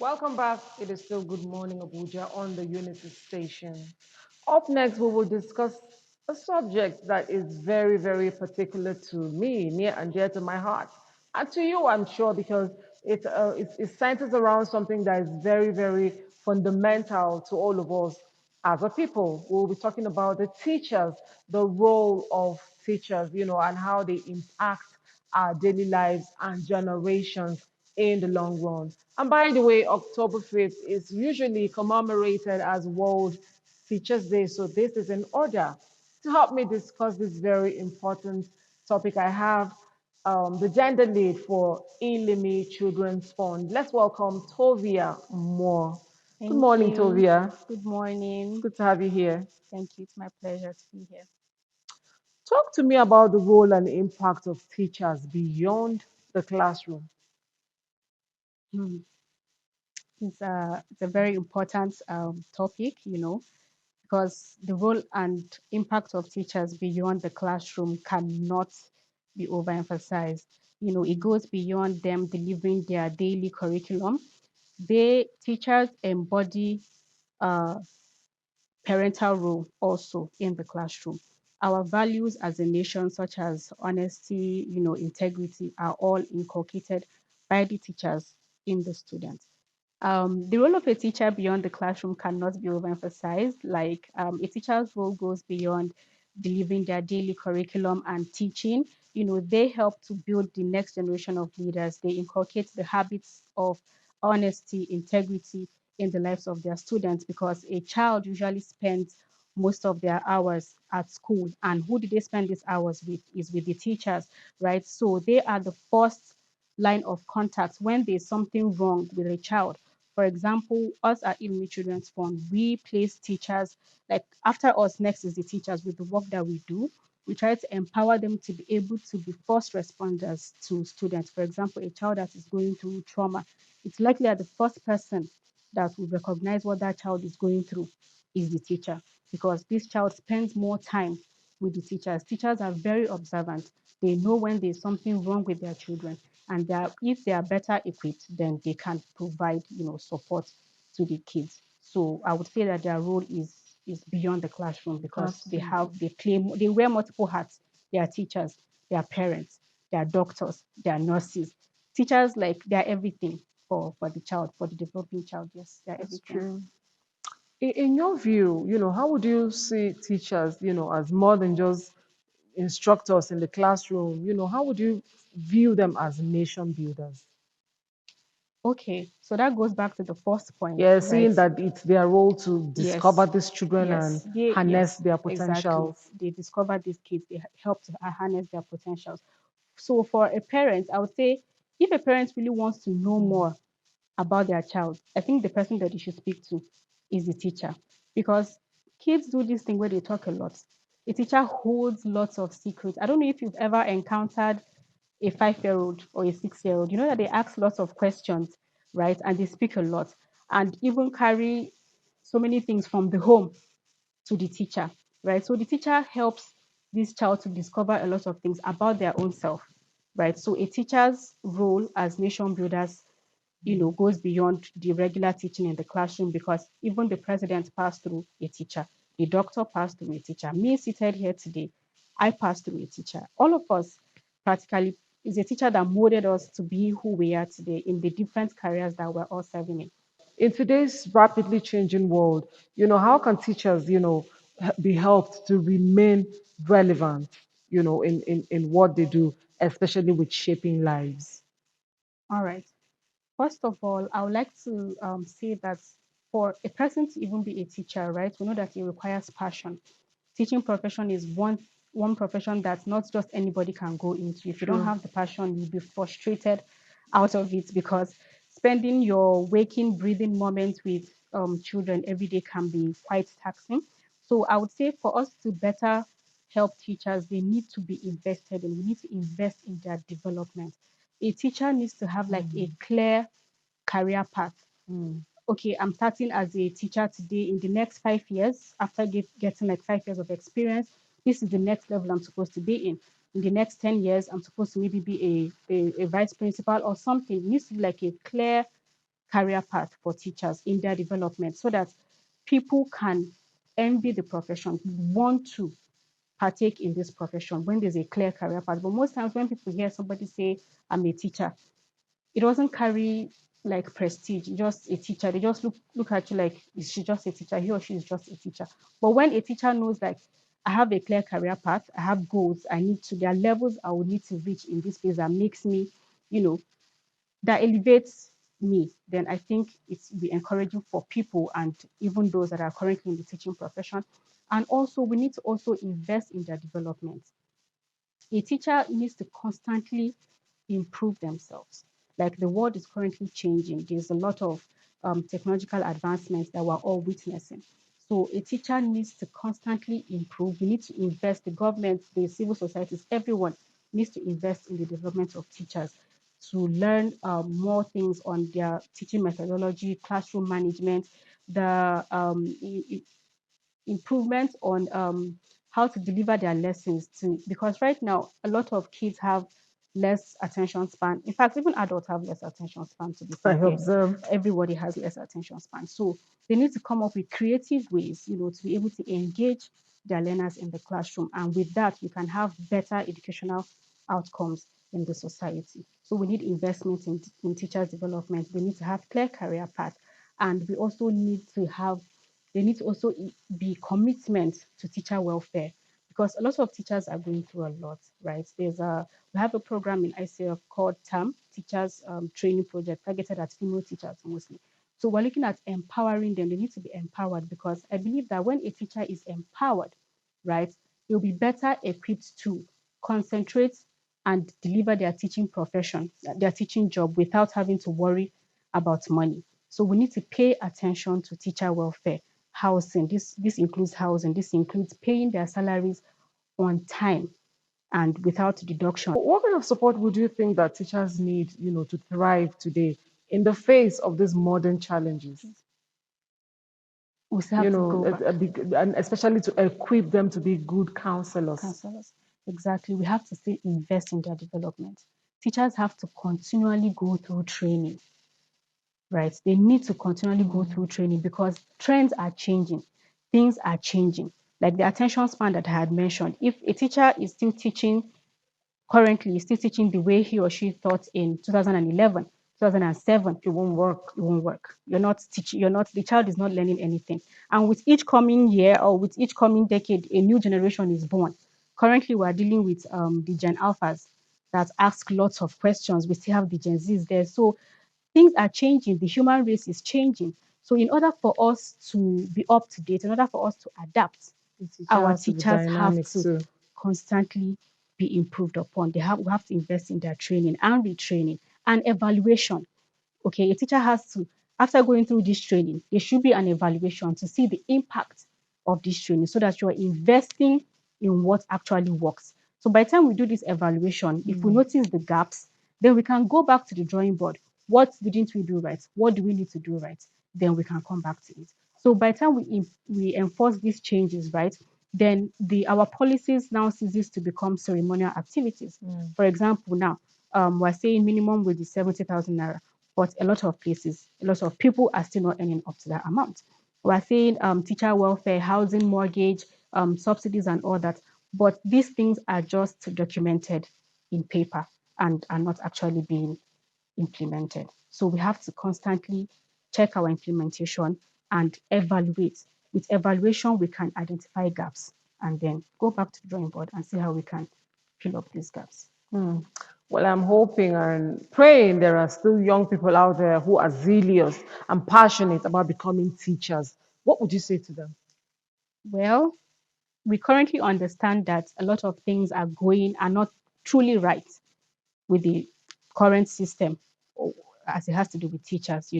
Welcome back. It is still Good Morning Abuja on the Unity Station. Up next, we will discuss a subject that is very, very particular to me, near and dear to my heart, and to you, I'm sure, because it centers around something that is very, very fundamental to all of us as a people. We'll be talking about the teachers, the role of teachers, and how they impact our daily lives and generations in the long run. And by the way, October 5th is usually commemorated as World Teachers Day. So this is in order to help me discuss this very important topic. I have the gender lead for Illmi Children's Fund. Let's welcome Tovia Moore. Good Thank morning, you. Tovia. Good It's morning. good to have you here. Thank you. It's my pleasure to be here. Talk to me about the role and impact of teachers beyond the classroom. Hmm. It's a very important topic, because the role and impact of teachers beyond the classroom cannot be overemphasized. It goes beyond them delivering their daily curriculum. Teachers embody uh, parental role also in the classroom. Our values as a nation, such as honesty, integrity, are all inculcated by the teachers in the students. The role of a teacher beyond the classroom cannot be overemphasized. Like a teacher's role goes beyond delivering their daily curriculum and teaching. They help to build the next generation of leaders. They inculcate the habits of honesty, integrity in the lives of their students because a child usually spends most of their hours at school. And who do they spend these hours with? Is with the teachers, right? So they are the first line of contact when there's something wrong with a child. For example, us at Illmi Children's Fund, we place teachers, like after us, next is the teachers with the work that we do. We try to empower them to be able to be first responders to students. For example, a child that is going through trauma, it's likely that the first person that will recognize what that child is going through is the teacher because this child spends more time with the teachers. Teachers are very observant. They know when there's something wrong with their children, and if they are better equipped, then they can provide, support to the kids. So I would say that their role is beyond the classroom because Absolutely. they wear multiple hats. They are teachers, they are parents, they are doctors, they are nurses. Teachers, like, they are everything for the child, for the developing child. Yes, they are That's everything. true. In your view, how would you see teachers, as more than just instructors in the classroom? How would you view them as nation builders? Okay, so that goes back to the first point, Yeah, right? seeing that it's their role to discover Yes, these children and harness yes, their exactly. potentials. They discover these kids, they help to harness their potentials. So for a parent, I would say if a parent really wants to know more about their child, I think the person that you should speak to is the teacher. Because kids do this thing where they talk a lot. A teacher holds lots of secrets. I don't know if you've ever encountered a 5 year old or a 6 year old. You know that they ask lots of questions, right? And they speak a lot and even carry so many things from the home to the teacher, right? So the teacher helps this child to discover a lot of things about their own self, right? So a teacher's role as nation builders, goes beyond the regular teaching in the classroom because even the president passed through a teacher, the doctor passed through a teacher. Me seated here today, I passed through a teacher. All of us practically is a teacher that molded us to be who we are today in the different careers that we're all serving in. In today's rapidly changing world, how can teachers, be helped to remain relevant, in what they do, especially with shaping lives? All right. First of all, I would like to say that for a person to even be a teacher, right, we know that it requires passion. Teaching profession is one profession that not just anybody can go into. If you don't True. have the passion, you'll be frustrated out of it because spending your waking, breathing moments with children every day can be quite taxing. So I would say for us to better help teachers, they need to be invested in. We need to invest in their development. A teacher needs to have like a clear career path. Mm. Okay, I'm starting as a teacher today. In the next 5 years, after getting like 5 years of experience, this is the next level I'm supposed to be in. In the next 10 years, I'm supposed to maybe be a vice principal or something. It needs to be like a clear career path for teachers in their development so that people can envy the profession, want to partake in this profession when there's a clear career path. But most times when people hear somebody say, I'm a teacher, it doesn't carry like prestige, just a teacher. They just look at you like, is she just a teacher? He or she is just a teacher. But when a teacher knows like I have a clear career path, I have goals, I need to, there are levels I will need to reach in this place that makes me, you know, that elevates me, then I think it's be encouraging for people and even those that are currently in the teaching profession. And also we need to also invest in their development. A teacher needs to constantly improve themselves. Like the world is currently changing. There's a lot of technological advancements that we're all witnessing. So a teacher needs to constantly improve. We need to invest, the government, the civil societies, everyone needs to invest in the development of teachers to learn more things on their teaching methodology, classroom management, the improvements on how to deliver their lessons to, because right now a lot of kids have less attention span. In fact, even adults have less attention span, to be I sincere. observed. Everybody has less attention span. So they need to come up with creative ways, to be able to engage their learners in the classroom. And with that, we can have better educational outcomes in the society. So we need investment in teachers' development. We need to have clear career path. And we also need to have there need to also be commitment to teacher welfare because a lot of teachers are going through a lot, right? We have a program in ICF called TAM, Teachers Training Project, targeted at female teachers mostly. So we're looking at empowering them. They need to be empowered because I believe that when a teacher is empowered, right, they'll be better equipped to concentrate and deliver their teaching profession, their teaching job without having to worry about money. So we need to pay attention to teacher welfare, housing. This includes housing. This includes paying their salaries on time and without deduction. What kind of support would you think that teachers need, to thrive today in the face of these modern challenges? We still have to go back. And especially to equip them to be good counselors. Counselors. Exactly. We have to still invest in their development. Teachers have to continually go through training, right? They need to continually go through training because trends are changing, things are changing. Like the attention span that I had mentioned, if a teacher is still teaching currently, is still teaching the way he or she taught in 2011, 2007, It won't work. it won't work. You're not teaching, the child is not learning anything. And with each coming year or with each coming decade, a new generation is born. Currently, we're dealing with the Gen Alphas that ask lots of questions. We still have the Gen Zs there. So things are changing. The human race is changing. So in order for us to be up to date, in order for us to adapt, The teacher our has to be teachers have dynamic to too. constantly be improved upon. We have to invest in their training and retraining and evaluation. Okay, a teacher has to, after going through this training, there should be an evaluation to see the impact of this training so that you're investing in what actually works. So by the time we do this evaluation, if we notice the gaps, then we can go back to the drawing board. What didn't we do right? What do we need to do right? Then we can come back to it. So by the time we enforce these changes, right, then our policies now ceases to become ceremonial activities. For example, now we're saying minimum wage is 70,000 naira, but a lot of places, a lot of people are still not earning up to that amount. We're saying teacher welfare, housing, mortgage, subsidies, and all that, but these things are just documented in paper and are not actually being implemented. So we have to constantly check our implementation and evaluate. With evaluation, we can identify gaps and then go back to the drawing board and see how we can fill up these gaps. Well, I'm hoping and praying there are still young people out there who are zealous and passionate about becoming teachers. What would you say to them? Well, we currently understand that a lot of things are not truly right with the current system as it has to do with teachers,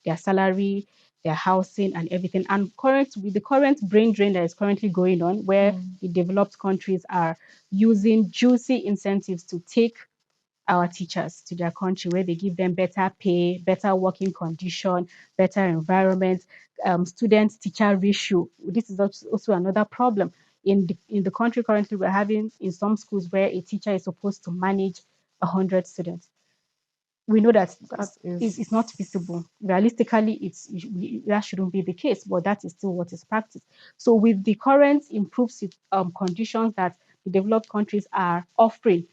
their salary, their housing and everything. And current with the current brain drain that is currently going on, where the developed countries are using juicy incentives to take our teachers to their country where they give them better pay, better working condition, better environment, student teacher ratio. This is also another problem. In the country currently, we're having in some schools where a teacher is supposed to manage 100 students. we know that That it's not is. feasible. Realistically, that shouldn't be the case, but that is still what is practiced. So, with the current improved conditions that the developed countries are offering,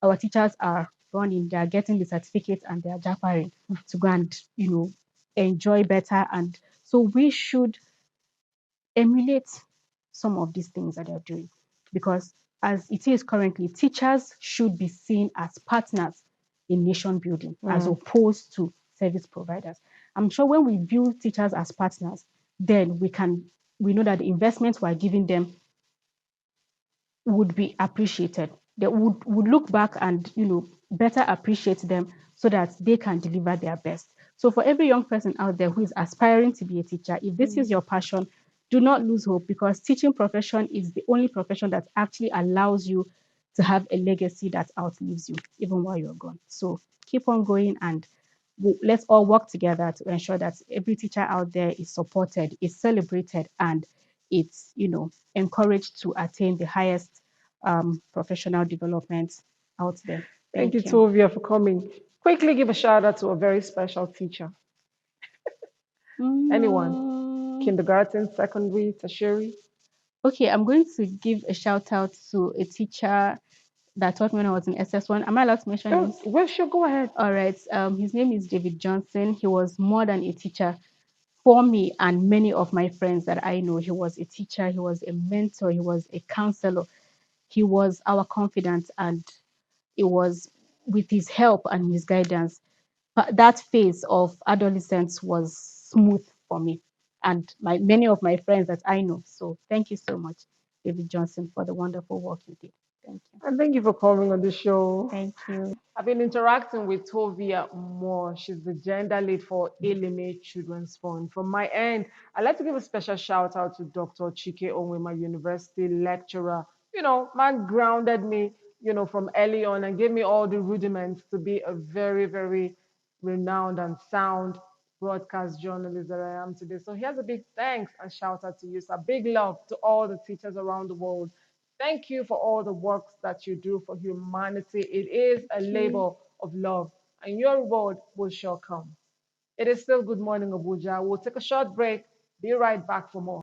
our teachers are running, they are getting the certificates and they are jabbering to go and, enjoy better. And so, we should emulate some of these things that they're doing because as it is currently, teachers should be seen as partners in nation building as Mm. opposed to service providers. I'm sure when we view teachers as partners, then we know that the investments we're giving them would be appreciated. They would look back and better appreciate them so that they can deliver their best. So for every young person out there who is aspiring to be a teacher, if this is Mm. your passion, do not lose hope because teaching profession is the only profession that actually allows you to have a legacy that outlives you even while you're gone. So keep on going and let's all work together to ensure that every teacher out there is supported, is celebrated, and it's encouraged to attain the highest professional development out there. Thank you, Thank you. Tovia, for coming. Quickly give a shout out to a very special teacher. Anyone? Mm, Kindergarten, secondary, tertiary? okay, I'm going to give a shout out to a teacher that taught me when I was in SS1. Am I allowed to mention Don't, names? well, sure, go ahead. All right. His name is David Johnson. He was more than a teacher for me and many of my friends that I know. He was a teacher, he was a mentor, he was a counselor, he was our confidant, and it was with his help and his guidance. But that phase of adolescence was smooth for me and many of my friends that I know. So thank you so much, David Johnson, for the wonderful work you did. Thank you. And thank you for coming on the show. Thank you. I've been interacting with Tovia more. She's the gender lead for Illmi Children's Fund. From my end, I'd like to give a special shout out to Dr. Chike Onwe, my university lecturer. Man grounded me, from early on and gave me all the rudiments to be a very, very renowned and sound broadcast journalist that I am today. So here's a big thanks and shout out to you. So a big love to all the teachers around the world. Thank you for all the works that you do for humanity. It is a Thank you. labor of love, and your reward will sure come. It is still Good Morning Abuja. We'll take a short break. Be right back for more.